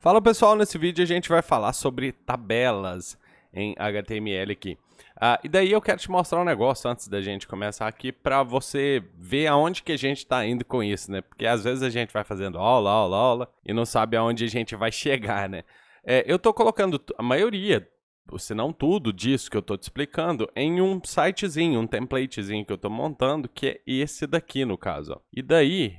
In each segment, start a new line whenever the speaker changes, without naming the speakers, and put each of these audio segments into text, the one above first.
Fala pessoal, nesse vídeo a gente vai falar sobre tabelas em HTML aqui. E daí eu quero te mostrar um negócio antes da gente começar aqui para você ver aonde que a gente está indo com isso, né? Porque às vezes a gente vai fazendo aula e não sabe aonde a gente vai chegar, né? Eu tô colocando a maioria, se não tudo disso que eu tô te explicando, em um sitezinho, um templatezinho que eu tô montando, que é esse daqui no caso, ó. E daí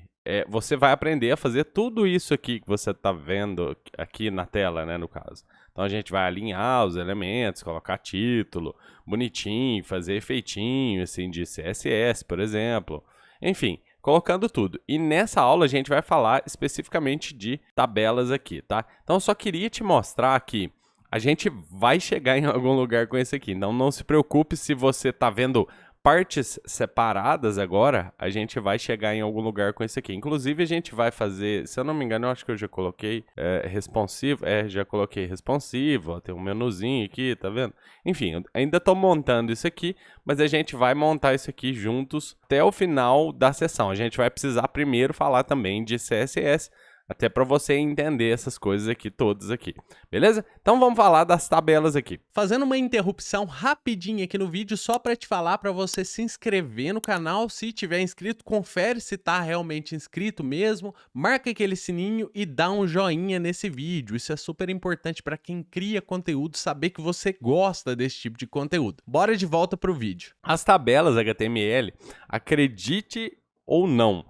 você vai aprender a fazer tudo isso aqui que você está vendo aqui na tela, né, no caso. Então a gente vai alinhar os elementos, colocar título, bonitinho, fazer efeitinho, assim, de CSS, por exemplo. Enfim, colocando tudo. E nessa aula a gente vai falar especificamente de tabelas aqui, tá? Então eu só queria te mostrar que a gente vai chegar em algum lugar com esse aqui. Então não se preocupe se você está vendo partes separadas agora, a gente vai chegar em algum lugar com isso aqui. Inclusive, a gente vai fazer, se eu não me engano, eu acho que eu já coloquei responsivo. Já coloquei responsivo, ó, tem um menuzinho aqui, tá vendo? Enfim, eu ainda estou montando isso aqui, mas a gente vai montar isso aqui juntos até o final da sessão. A gente vai precisar primeiro falar também de CSS, até para você entender essas coisas aqui, todas aqui, beleza? Então vamos falar das tabelas aqui.
Fazendo uma interrupção rapidinha aqui no vídeo, só para te falar para você se inscrever no canal. Se tiver inscrito, confere se tá realmente inscrito mesmo, marca aquele sininho e dá um joinha nesse vídeo. Isso é super importante para quem cria conteúdo, saber que você gosta desse tipo de conteúdo. Bora de volta pro vídeo.
As tabelas HTML, acredite ou não,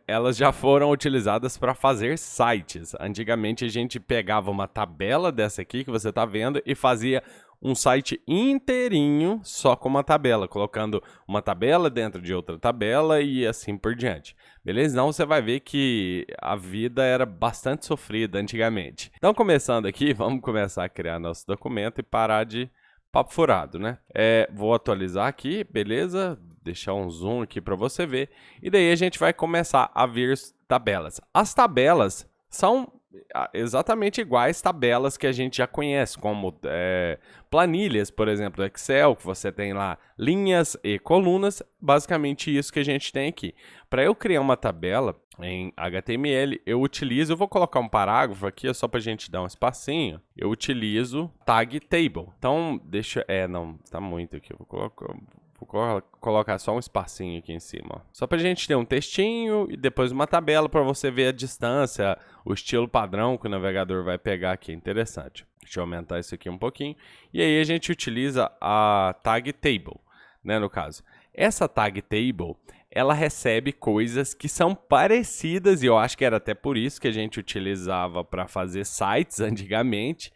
elas já foram utilizadas para fazer sites. Antigamente a gente pegava uma tabela dessa aqui que você está vendo e fazia um site inteirinho só com uma tabela, colocando uma tabela dentro de outra tabela e assim por diante. Beleza? Então você vai ver que a vida era bastante sofrida antigamente. Então começando aqui, vamos começar a criar nosso documento e parar de papo furado, né? Vou atualizar aqui, beleza? Deixar um zoom aqui para você ver. E daí a gente vai começar a ver tabelas. As tabelas são exatamente iguais tabelas que a gente já conhece, como planilhas, por exemplo, do Excel, que você tem lá linhas e colunas, basicamente isso que a gente tem aqui. Para eu criar uma tabela em HTML, eu vou colocar um parágrafo aqui, só para a gente dar um espacinho, eu utilizo tag table. Então, não, tá muito aqui, vou colocar só um espacinho aqui em cima, ó. Só para a gente ter um textinho e depois uma tabela para você ver a distância, o estilo padrão que o navegador vai pegar aqui. Interessante. Deixa eu aumentar isso aqui um pouquinho. E aí a gente utiliza a tag table, né, no caso. Essa tag table, ela recebe coisas que são parecidas, e eu acho que era até por isso que a gente utilizava para fazer sites antigamente,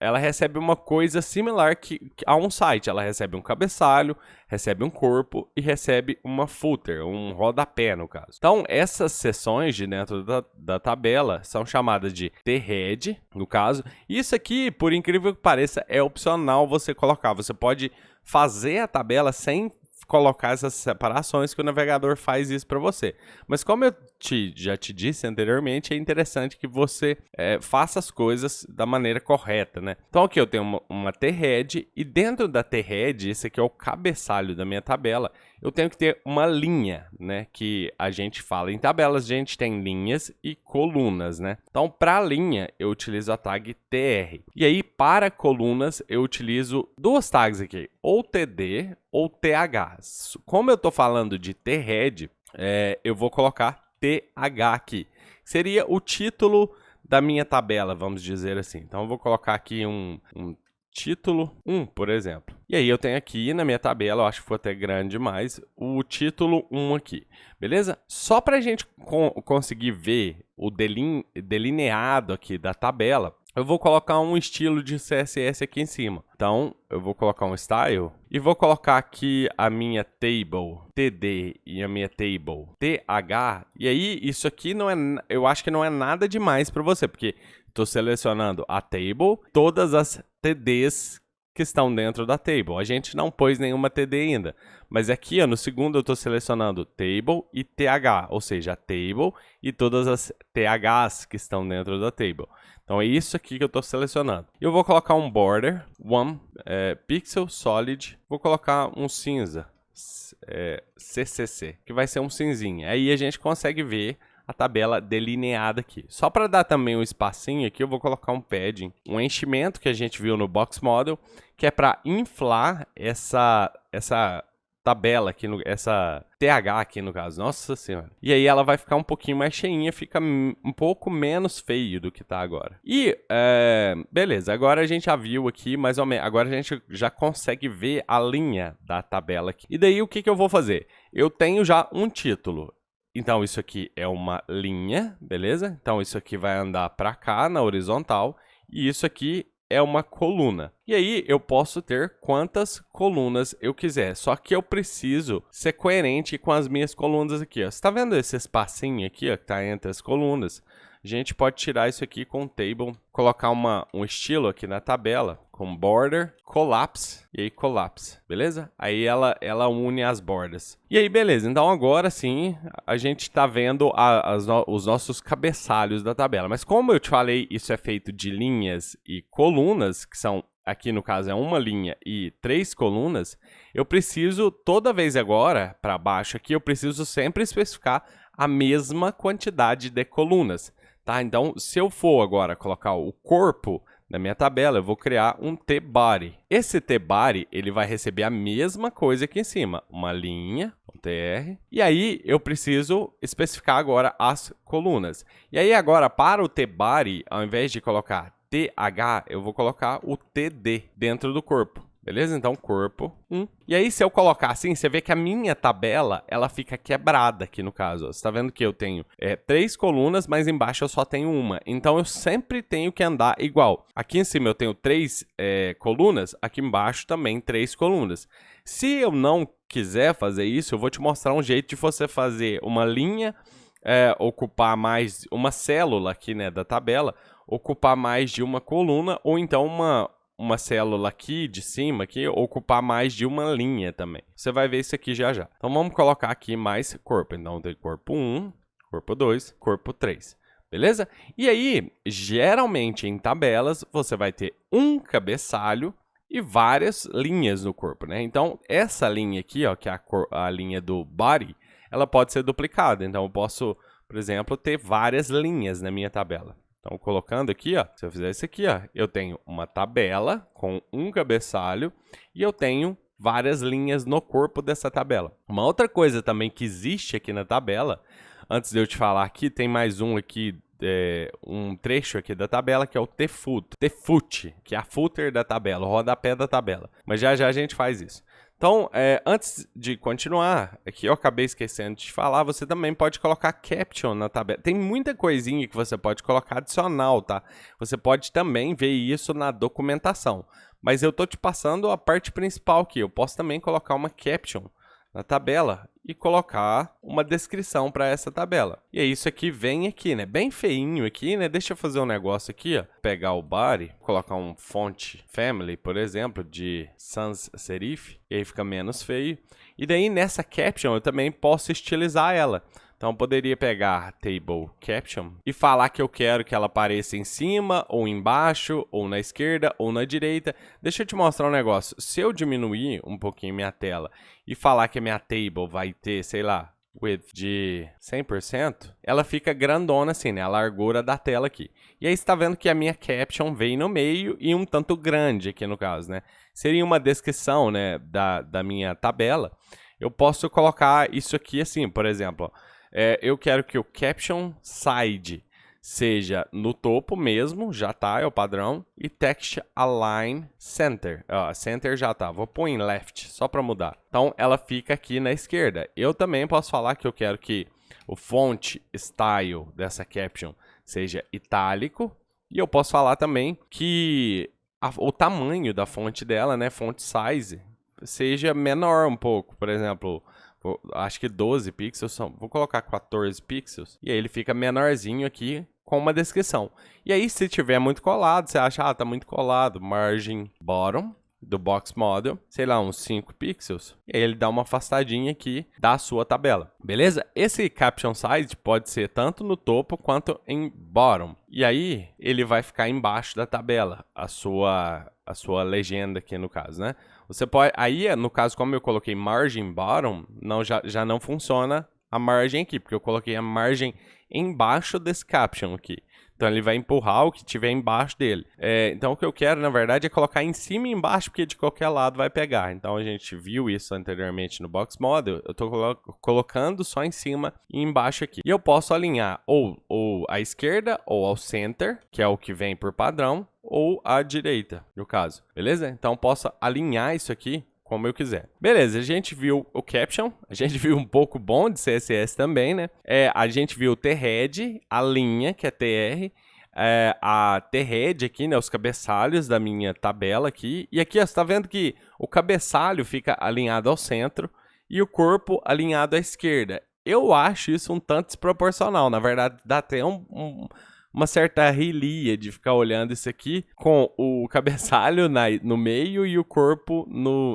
ela recebe uma coisa similar a um site. Ela recebe um cabeçalho, recebe um corpo e recebe uma footer, um rodapé no caso. Então, essas seções de dentro da tabela são chamadas de t-head, no caso. Isso aqui, por incrível que pareça, é opcional você colocar. Você pode fazer a tabela sem colocar essas separações, que o navegador faz isso para você. Mas como eu já te disse anteriormente, é interessante que você faça as coisas da maneira correta, né? Então aqui eu tenho uma t-head e dentro da t-head, esse aqui é o cabeçalho da minha tabela, eu tenho que ter uma linha, né? Que a gente fala em tabelas, a gente tem linhas e colunas, né? Então para linha eu utilizo a tag tr. E aí para colunas eu utilizo duas tags aqui, ou td ou th. Como eu estou falando de t-head, eu vou colocar th aqui. Seria o título da minha tabela, vamos dizer assim. Então eu vou colocar aqui um título 1, por exemplo. E aí eu tenho aqui na minha tabela, eu acho que foi até grande demais, o título 1 aqui, beleza? Só para a gente conseguir ver o delineado aqui da tabela, eu vou colocar um estilo de CSS aqui em cima. Então, eu vou colocar um style e vou colocar aqui a minha table td e a minha table th. E aí, isso aqui eu acho que não é nada demais para você, porque estou selecionando a table, todas as tds que estão dentro da table. A gente não pôs nenhuma td ainda, mas aqui ó, no segundo eu estou selecionando table e th, ou seja, a table e todas as ths que estão dentro da table. Então é isso aqui que eu estou selecionando. Eu vou colocar um border, one pixel solid, vou colocar um cinza, CCC, que vai ser um cinzinha. Aí a gente consegue ver a tabela delineada aqui. Só para dar também um espacinho aqui, eu vou colocar um padding, um enchimento que a gente viu no Box Model, que é para inflar essa tabela aqui, essa TH aqui no caso, nossa senhora. E aí ela vai ficar um pouquinho mais cheinha, fica um pouco menos feio do que tá agora. E, beleza, agora a gente já viu aqui mais ou menos, agora a gente já consegue ver a linha da tabela aqui. E daí o que eu vou fazer? Eu tenho já um título. Então isso aqui é uma linha, beleza? Então isso aqui vai andar para cá na horizontal e isso aqui é uma coluna. E aí eu posso ter quantas colunas eu quiser, só que eu preciso ser coerente com as minhas colunas aqui, ó. Você tá vendo esse espacinho aqui, ó, que tá entre as colunas? A gente pode tirar isso aqui com o table, colocar um estilo aqui na tabela, com border, collapse, e aí collapse, beleza? Aí ela une as bordas. E aí, beleza, então agora sim, a gente tá vendo os nossos cabeçalhos da tabela. Mas como eu te falei, isso é feito de linhas e colunas, que são, aqui no caso é uma linha e 3 colunas, eu preciso, toda vez agora, para baixo aqui, eu preciso sempre especificar a mesma quantidade de colunas. Tá? Então, se eu for agora colocar o corpo na minha tabela, eu vou criar um T-body. Esse T-body, ele vai receber a mesma coisa aqui em cima, uma linha, um TR, e aí eu preciso especificar agora as colunas. E aí agora, para o T-body, ao invés de colocar TH, eu vou colocar o TD dentro do corpo. Beleza? Então, corpo 1. E aí, se eu colocar assim, você vê que a minha tabela, ela fica quebrada aqui no caso. Ó. Você tá vendo que eu tenho 3 colunas, mas embaixo eu só tenho uma. Então, eu sempre tenho que andar igual. Aqui em cima eu tenho 3 colunas, aqui embaixo também 3 colunas. Se eu não quiser fazer isso, eu vou te mostrar um jeito de você fazer uma linha, ocupar mais uma célula aqui, né, da tabela, ocupar mais de uma coluna, ou então uma célula aqui de cima, aqui, ocupar mais de uma linha também. Você vai ver isso aqui já já. Então, vamos colocar aqui mais corpo. Então, tem corpo 1, corpo 2, corpo 3. Beleza? E aí, geralmente em tabelas, você vai ter um cabeçalho e várias linhas no corpo, né? Então, essa linha aqui, ó, que é a linha do body, ela pode ser duplicada. Então, eu posso, por exemplo, ter várias linhas na minha tabela. Então, colocando aqui, ó, se eu fizer isso aqui, ó, eu tenho uma tabela com um cabeçalho e eu tenho várias linhas no corpo dessa tabela. Uma outra coisa também que existe aqui na tabela, antes de eu te falar aqui, tem mais um aqui, um trecho aqui da tabela que é o T-foot, que é a footer da tabela, o rodapé da tabela. Mas já já a gente faz isso. Então, antes de continuar, aqui eu acabei esquecendo de falar, você também pode colocar caption na tabela. Tem muita coisinha que você pode colocar adicional, tá? Você pode também ver isso na documentação. Mas eu tô te passando a parte principal aqui. Eu posso também colocar uma caption na tabela e colocar uma descrição para essa tabela. E é isso aqui, vem aqui, né? Bem feinho aqui, né? Deixa eu fazer um negócio aqui, ó. Pegar o body, colocar um font family, por exemplo, de sans serif, e aí fica menos feio. E daí nessa caption eu também posso estilizar ela. Então, eu poderia pegar table caption e falar que eu quero que ela apareça em cima, ou embaixo, ou na esquerda, ou na direita. Deixa eu te mostrar um negócio. Se eu diminuir um pouquinho minha tela e falar que a minha table vai ter, sei lá, width de 100%, ela fica grandona assim, né? A largura da tela aqui. E aí você está vendo que a minha caption veio no meio e um tanto grande aqui no caso, né? Seria uma descrição, né, da minha tabela. Eu posso colocar isso aqui assim, por exemplo, ó. Eu quero que o caption side seja no topo mesmo, já tá, é o padrão, e text align center. Center já tá, vou pôr em left, só para mudar. Então, ela fica aqui na esquerda. Eu também posso falar que eu quero que o font style dessa caption seja itálico, e eu posso falar também que o tamanho da fonte dela, né, font size, seja menor um pouco, por exemplo, acho que 12 pixels, vou colocar 14 pixels, e aí ele fica menorzinho aqui com uma descrição. E aí se tiver muito colado, você acha, tá muito colado, margin bottom do box model, sei lá, uns 5 pixels, e aí ele dá uma afastadinha aqui da sua tabela, beleza? Esse caption size pode ser tanto no topo quanto em bottom, e aí ele vai ficar embaixo da tabela, a sua legenda aqui no caso, né? Você pode, aí no caso como eu coloquei margin bottom, já não funciona a margem aqui, porque eu coloquei a margem embaixo desse caption aqui. Então ele vai empurrar o que tiver embaixo dele. Então o que eu quero, na verdade, é colocar em cima e embaixo, porque de qualquer lado vai pegar. Então a gente viu isso anteriormente no Box Model. Eu estou colocando só em cima e embaixo aqui. E eu posso alinhar ou à esquerda ou ao center, que é o que vem por padrão, ou à direita, no caso. Beleza? Então posso alinhar isso aqui como eu quiser. Beleza, a gente viu o caption, a gente viu um pouco bom de CSS também, né? A gente viu o T-head, a linha, que é TR, a T-head aqui, né? Os cabeçalhos da minha tabela aqui. E aqui, ó, você tá vendo que o cabeçalho fica alinhado ao centro e o corpo alinhado à esquerda. Eu acho isso um tanto desproporcional. Na verdade, dá até uma certa rilia de ficar olhando isso aqui com o cabeçalho no meio e o corpo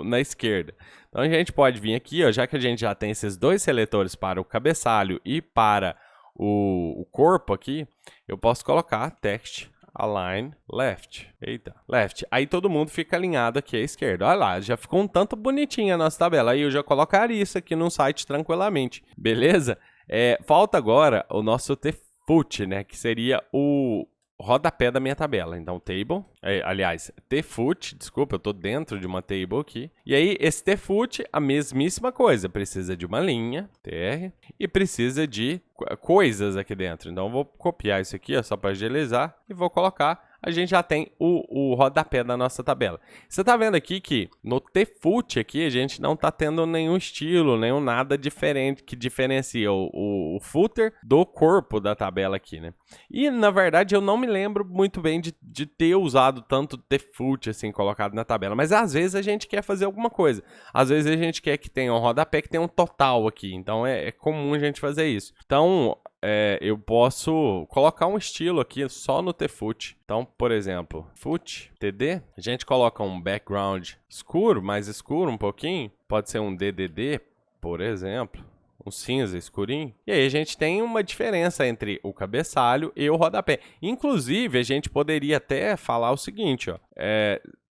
na esquerda. Então a gente pode vir aqui, ó, já que a gente já tem esses dois seletores para o cabeçalho e para o corpo aqui, eu posso colocar text align left. Eita, left. Aí todo mundo fica alinhado aqui à esquerda. Olha lá, já ficou um tanto bonitinha a nossa tabela. Aí eu já colocaria isso aqui no site tranquilamente. Beleza? Falta agora o nosso T-foot, né, que seria o rodapé da minha tabela. Então, table, aliás, T-foot, desculpa, eu estou dentro de uma table aqui. E aí, esse T-foot, a mesmíssima coisa, precisa de uma linha, TR, e precisa de coisas aqui dentro. Então, eu vou copiar isso aqui, ó, só para agilizar, e vou colocar. A gente já tem o rodapé da nossa tabela. Você está vendo aqui que no T-foot aqui a gente não está tendo nenhum estilo, nenhum nada diferente que diferencia o footer do corpo da tabela aqui, né? E na verdade eu não me lembro muito bem de ter usado tanto T-foot assim colocado na tabela, mas às vezes a gente quer fazer alguma coisa. Às vezes a gente quer que tenha um rodapé que tenha um total aqui, então é comum a gente fazer isso. Então eu posso colocar um estilo aqui só no T-foot. Então, por exemplo, foot, TD, a gente coloca um background escuro, mais escuro um pouquinho. Pode ser um DDD, por exemplo, um cinza escurinho. E aí a gente tem uma diferença entre o cabeçalho e o rodapé. Inclusive, a gente poderia até falar o seguinte, ó,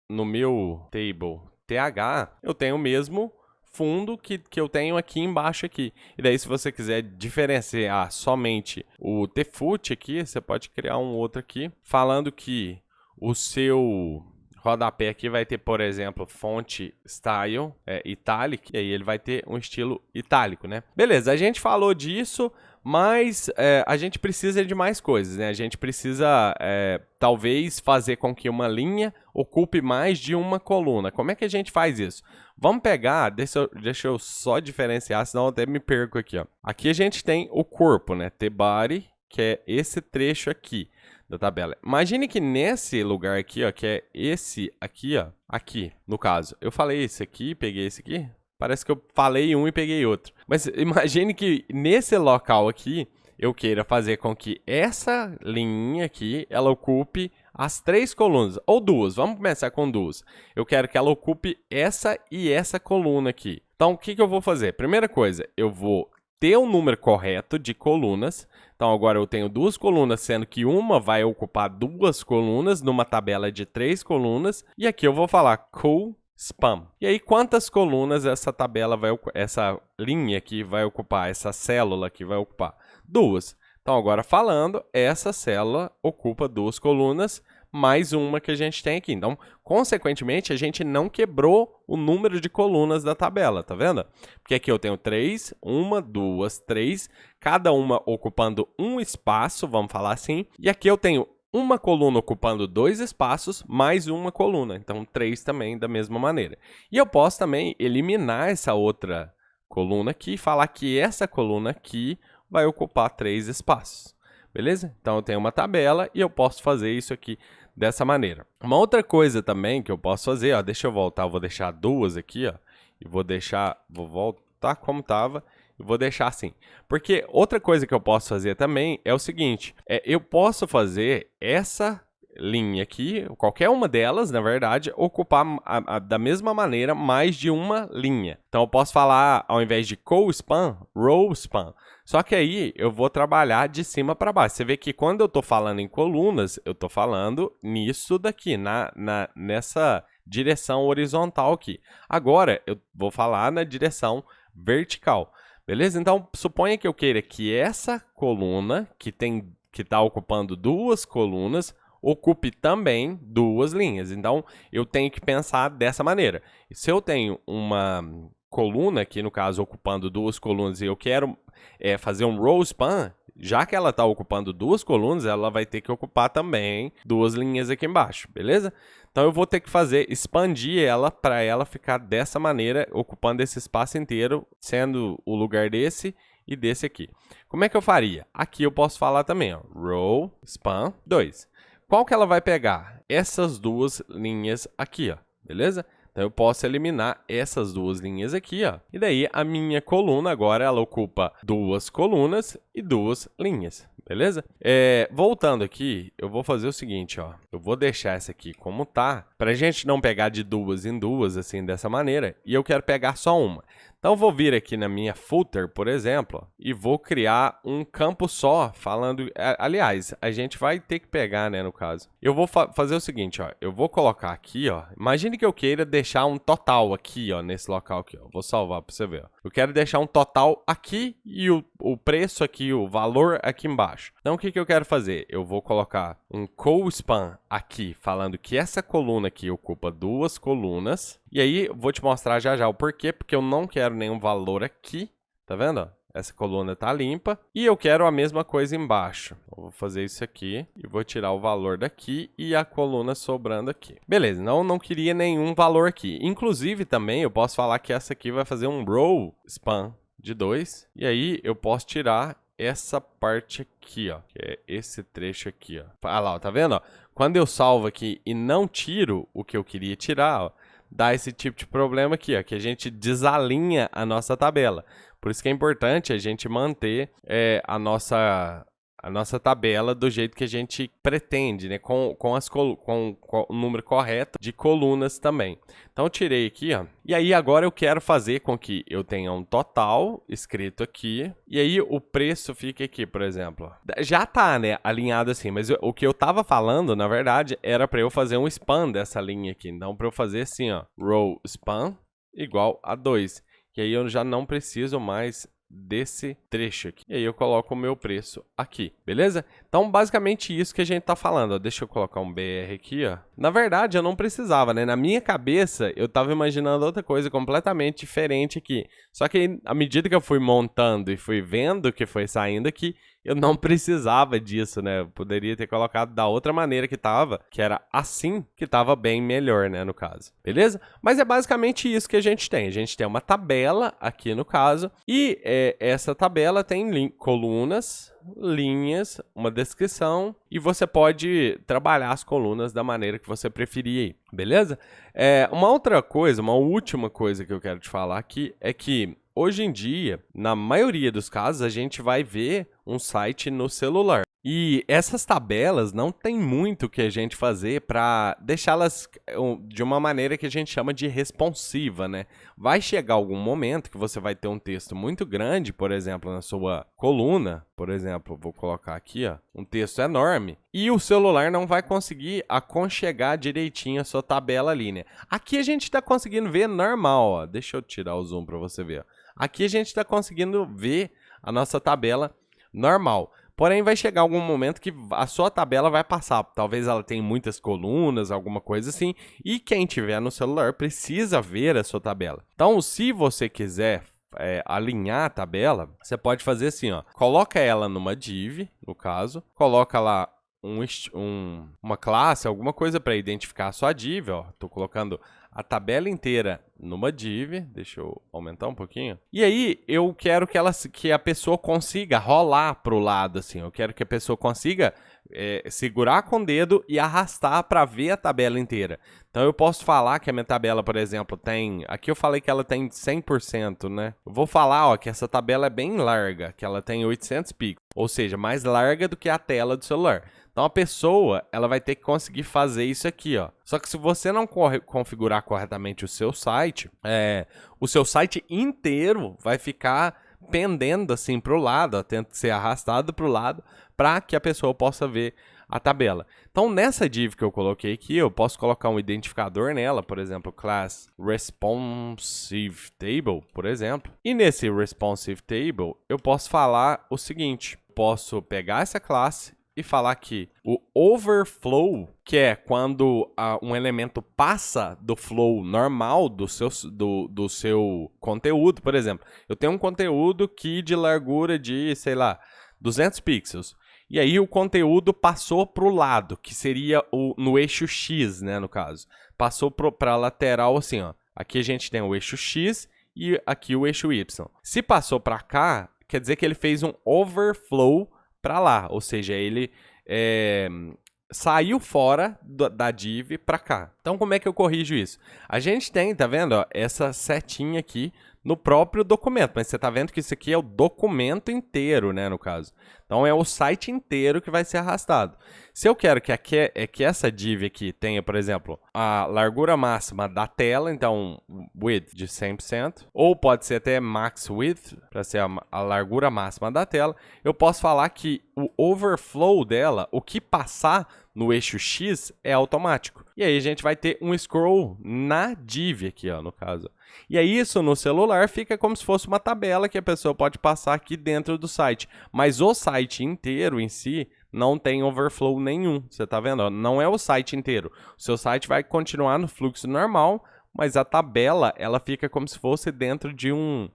no meu table TH, eu tenho o mesmo fundo que eu tenho aqui embaixo aqui. E daí, se você quiser diferenciar somente o T-foot aqui, você pode criar um outro aqui, falando que o seu rodapé aqui vai ter, por exemplo, fonte style italic, e aí ele vai ter um estilo itálico, né? Beleza, a gente falou disso, mas a gente precisa de mais coisas, né? A gente precisa, talvez, fazer com que uma linha ocupe mais de uma coluna. Como é que a gente faz isso? Vamos pegar, deixa eu só diferenciar, senão eu até me perco aqui, ó. Aqui a gente tem o corpo, né? T-body, que é esse trecho aqui da tabela. Imagine que nesse lugar aqui, ó, que é esse aqui, ó, aqui, no caso. Eu falei esse aqui, peguei esse aqui. Parece que eu falei um e peguei outro. Mas imagine que nesse local aqui, eu queira fazer com que essa linha aqui, ela ocupe as 3 colunas, ou 2, vamos começar com 2. Eu quero que ela ocupe essa e essa coluna aqui. Então, o que eu vou fazer? Primeira coisa, eu vou ter o número correto de colunas. Então, agora eu tenho 2 colunas, sendo que uma vai ocupar 2 colunas numa tabela de 3 colunas. E aqui eu vou falar co-span. E aí, quantas colunas essa tabela essa linha aqui vai ocupar, essa célula aqui vai ocupar? 2. Então, agora falando, essa célula ocupa 2 colunas, mais uma que a gente tem aqui. Então, consequentemente, a gente não quebrou o número de colunas da tabela, tá vendo? Porque aqui eu tenho 3, 1, 2, 3, cada uma ocupando um espaço, vamos falar assim. E aqui eu tenho uma coluna ocupando 2 espaços, mais uma coluna. Então, 3 também da mesma maneira. E eu posso também eliminar essa outra coluna aqui e falar que essa coluna aqui vai ocupar 3 espaços, beleza? Então, eu tenho uma tabela e eu posso fazer isso aqui dessa maneira. Uma outra coisa também que eu posso fazer, ó, deixa eu voltar, eu vou deixar 2 aqui, ó, e vou voltar como estava e vou deixar assim. Porque outra coisa que eu posso fazer também é o seguinte, eu posso fazer essa linha aqui, qualquer uma delas, na verdade, ocupar da mesma maneira mais de uma linha. Então, eu posso falar, ao invés de co-span, row span. Só que aí eu vou trabalhar de cima para baixo. Você vê que quando eu estou falando em colunas, eu estou falando nisso daqui, nessa direção horizontal aqui. Agora, eu vou falar na direção vertical. Beleza? Então, suponha que eu queira que essa coluna, que está ocupando 2 colunas, ocupe também 2 linhas. Então, eu tenho que pensar dessa maneira. Se eu tenho uma coluna, aqui no caso ocupando 2 colunas, e eu quero fazer um row span, já que ela está ocupando 2 colunas, ela vai ter que ocupar também 2 linhas aqui embaixo, beleza? Então eu vou ter que expandir ela para ela ficar dessa maneira, ocupando esse espaço inteiro, sendo o lugar desse e desse aqui. Como é que eu faria? Aqui eu posso falar também, ó, row span 2. Qual que ela vai pegar? Essas 2 linhas aqui, ó, beleza? Então eu posso eliminar essas 2 linhas aqui, ó. E daí a minha coluna agora ela ocupa 2 colunas e 2 linhas, beleza? Voltando aqui, eu vou fazer o seguinte, ó. Eu vou deixar essa aqui como tá, pra gente não pegar de 2 em 2, assim, dessa maneira. E eu quero pegar só uma. Então eu vou vir aqui na minha footer, por exemplo, ó, e vou criar um campo só, falando... Aliás, a gente vai ter que pegar, né, no caso. Eu vou fazer o seguinte, ó. Eu vou colocar aqui, ó. Imagine que eu queira deixar um total aqui, ó, nesse local aqui, ó. Vou salvar pra você ver, ó. Eu quero deixar um total aqui e o preço aqui, o valor aqui embaixo. Então, o que eu quero fazer? Eu vou colocar um co-span aqui, falando que essa coluna aqui ocupa 2 colunas. E aí, eu vou te mostrar já já o porquê, porque eu não quero nenhum valor aqui. Tá vendo, ó? Essa coluna tá limpa. E eu quero a mesma coisa embaixo. Eu vou fazer isso aqui e vou tirar o valor daqui e a coluna sobrando aqui. Beleza, não queria nenhum valor aqui. Inclusive, também, eu posso falar que essa aqui vai fazer um row span de 2. E aí, eu posso tirar essa parte aqui, ó. Que é esse trecho aqui, ó. Ah lá, ó, tá vendo, ó? Quando eu salvo aqui e não tiro o que eu queria tirar, ó, dá esse tipo de problema aqui, ó, que a gente desalinha a nossa tabela. Por isso que é importante a gente manter a nossa tabela do jeito que a gente pretende, né? Com o número correto de colunas também. Então, eu tirei aqui, ó. E aí, agora eu quero fazer com que eu tenha um total escrito aqui. E aí, o preço fica aqui, por exemplo. Já tá, né, alinhado assim. Mas o que eu tava falando, na verdade, era para eu fazer um span dessa linha aqui. Então, para eu fazer assim, ó. Row span igual a 2. E aí, eu já não preciso mais desse trecho aqui. E aí eu coloco o meu preço aqui, beleza? Então, basicamente isso que a gente tá falando, ó. Deixa eu colocar um BR aqui, ó. Na verdade, eu não precisava, né? Na minha cabeça, eu tava imaginando outra coisa completamente diferente aqui. Só que à medida que eu fui montando e fui vendo o que foi saindo aqui, eu não precisava disso, né? Eu poderia ter colocado da outra maneira que tava, que era assim, que tava bem melhor, né, no caso. Beleza? Mas é basicamente isso que a gente tem. A gente tem uma tabela aqui no caso, e essa tabela tem colunas, linhas, uma descrição, e você pode trabalhar as colunas da maneira que você preferir aí, beleza? Uma outra coisa, uma última coisa que eu quero te falar aqui é que hoje em dia, na maioria dos casos, a gente vai ver um site no celular. E essas tabelas não tem muito que a gente fazer para deixá-las de uma maneira que a gente chama de responsiva, né? Vai chegar algum momento que você vai ter um texto muito grande, por exemplo, na sua coluna, por exemplo, vou colocar aqui, ó, um texto enorme, e o celular não vai conseguir aconchegar direitinho a sua tabela ali, né? Aqui a gente está conseguindo ver normal, ó. Deixa eu tirar o zoom para você ver, ó. Aqui a gente está conseguindo ver a nossa tabela normal. Porém, vai chegar algum momento que a sua tabela vai passar. Talvez ela tenha muitas colunas, alguma coisa assim. E quem tiver no celular precisa ver a sua uma Então, se você quiser alinhar a tabela, você pode fazer assim, ó. Coloca ela numa div, no caso. Coloca lá uma classe, alguma coisa para identificar a sua div, ó. Tô colocando a tabela inteira numa div, deixa eu aumentar um pouquinho. E aí, eu quero que a pessoa consiga rolar pro lado, assim. Eu quero que a pessoa consiga segurar com o dedo e arrastar para ver a tabela inteira. Então, eu posso falar que a minha tabela, por exemplo, tem... Aqui eu falei que ela tem 100%, né? Eu vou falar, ó, que essa tabela é bem larga, que ela tem 800 pixels. Ou seja, mais larga do que a tela do celular. Então, a pessoa, ela vai ter que conseguir fazer isso aqui, ó. Só que se você não configurar corretamente o seu site inteiro vai ficar pendendo assim para o lado, ó, tendo que ser arrastado para o lado, para que a pessoa possa ver a tabela. Então, nessa div que eu coloquei aqui, eu posso colocar um identificador nela, por exemplo, class responsive table, por exemplo. E nesse responsive table, eu posso falar o seguinte, posso pegar essa classe e falar que o overflow, que é quando um elemento passa do flow normal do seu conteúdo, por exemplo, eu tenho um conteúdo aqui de largura de, sei lá, 200 pixels. E aí o conteúdo passou para o lado, que seria no eixo X, né, no caso. Passou para a lateral assim, ó. Aqui a gente tem o eixo X e aqui o eixo Y. Se passou para cá, quer dizer que ele fez um overflow para lá, ou seja, ele saiu fora da div para cá. Então, como é que eu corrijo isso? A gente tem, tá vendo, ó, essa setinha aqui no próprio documento, mas você tá vendo que isso aqui é o documento inteiro, né, no caso. Então, é o site inteiro que vai ser arrastado. Se eu quero que essa div aqui tenha, por exemplo, a largura máxima da tela, então, width de 100%, ou pode ser até max width, para ser a largura máxima da tela, eu posso falar que o overflow dela, o que passar no eixo X, é automático. E aí a gente vai ter um scroll na div aqui, ó, no caso. E aí isso no celular fica como se fosse uma tabela que a pessoa pode passar aqui dentro do site. Mas o site inteiro em si não tem overflow nenhum. Você tá vendo? Não é o site inteiro. O seu site vai continuar no fluxo normal, mas a tabela ela fica como se fosse dentro de um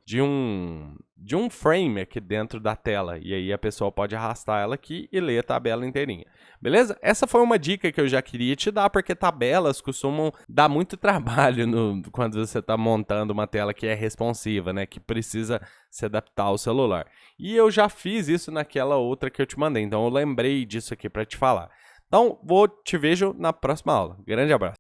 frame aqui dentro da tela. E aí a pessoa pode arrastar ela aqui e ler a tabela inteirinha. Beleza? Essa foi uma dica que eu já queria te dar, porque tabelas costumam dar muito trabalho quando você está montando uma tela que é responsiva, né? Que precisa se adaptar ao celular. E eu já fiz isso naquela outra que eu te mandei, então eu lembrei disso aqui para te falar. Então, te vejo na próxima aula. Grande abraço.